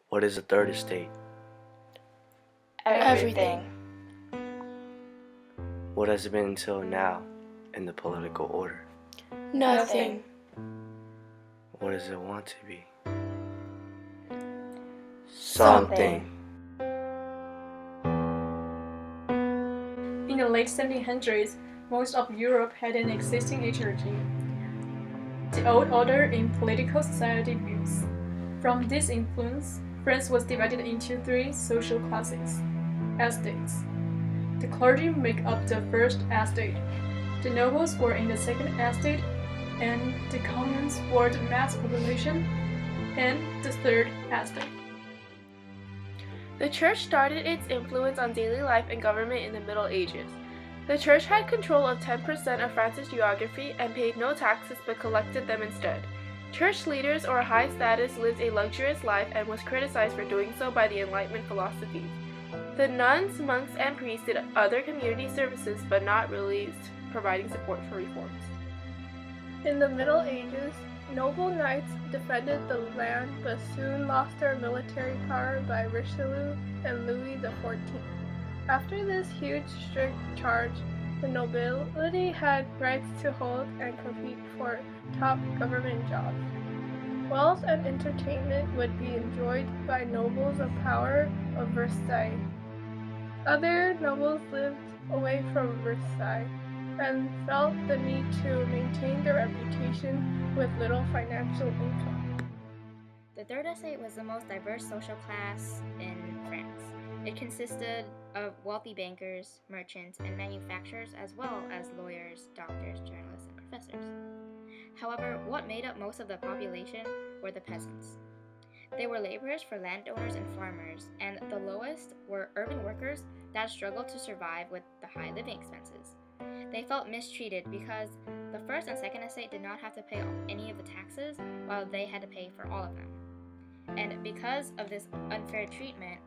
What is the third estate? Everything. What has it been until now in the political order? Nothing. What does it want to be? Something. In the late 1700s, most of Europe had an existing hierarchy. The old order in political society views. From this influence, France was divided into three social classes: estates. The clergy make up the first estate, the nobles were in the second estate, and the commons were the mass population, and the third estate. The church started its influence on daily life and government in the Middle Ages. The church had control of 10% of France's geography and paid no taxes but collected them instead. Church leaders or high status lived a luxurious life and was criticized for doing so by the Enlightenment philosophies. The nuns, monks, and priests did other community services but not really providing support for reforms. In the Middle Ages, noble knights defended the land but soon lost their military power by Richelieu and Louis XIV. After this huge strict charge, the nobility had rights to hold and compete for top government jobs. Wealth and entertainment would be enjoyed by nobles of power of Versailles. Other nobles lived away from Versailles and felt the need to maintain their reputation with little financial income. The Third Estate was the most diverse social class in France. It consisted of wealthy bankers, merchants, and manufacturers, as well as lawyers, doctors, journalists, and professors. However, what made up most of the population were the peasants. They were laborers for landowners and farmers, and the lowest were urban workers that struggled to survive with the high living expenses. They felt mistreated because the First and Second Estate did not have to pay any of the taxes, while they had to pay for all of them. And because of this unfair treatment,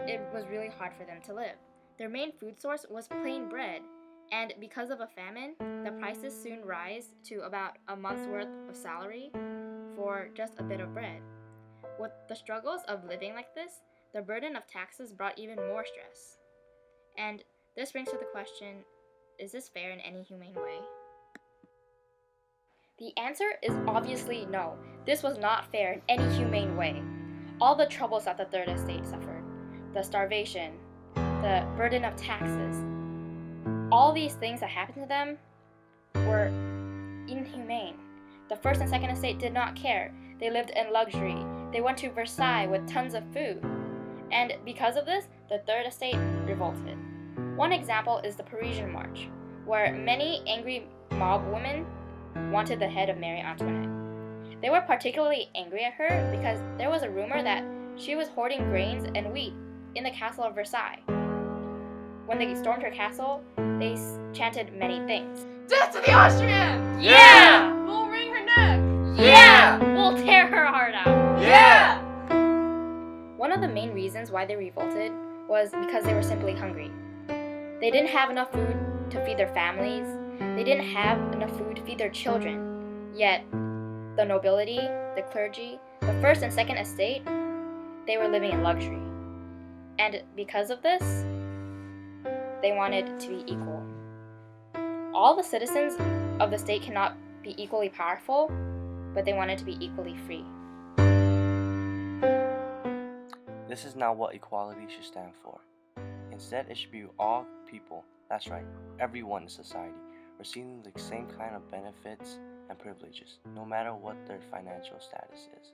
it was really hard for them to live. Their main food source was plain bread, and because of a famine, the prices soon rise to about a month's worth of salary for just a bit of bread. With the struggles of living like this, the burden of taxes brought even more stress. And this brings to the question, is this fair in any humane way? The answer is obviously no. This was not fair in any humane way. All the troubles that the Third Estate suffered, the starvation, the burden of taxes, all these things that happened to them were inhumane. The First and Second Estate did not care. They lived in luxury. They went to Versailles with tons of food. And because of this, the Third Estate revolted. One example is the Parisian March, where many angry mob women wanted the head of Marie Antoinette. They were particularly angry at her because there was a rumor that she was hoarding grains and wheat in the castle of Versailles. When they stormed her castle, they chanted many things. Death to the Austrians! Yeah! We'll wring her neck! Yeah! We'll tear her heart out! Yeah! One of the main reasons why they revolted was because they were simply hungry. They didn't have enough food to feed their families. They didn't have enough food to feed their children. Yet, the nobility, the clergy, the First and Second Estate, they were living in luxury. And because of this, they wanted to be equal. All the citizens of the state cannot be equally powerful, but they wanted to be equally free. This is not what equality should stand for. Instead, it should be all people, that's right, everyone in society, receiving the same kind of benefits and privileges, no matter what their financial status is.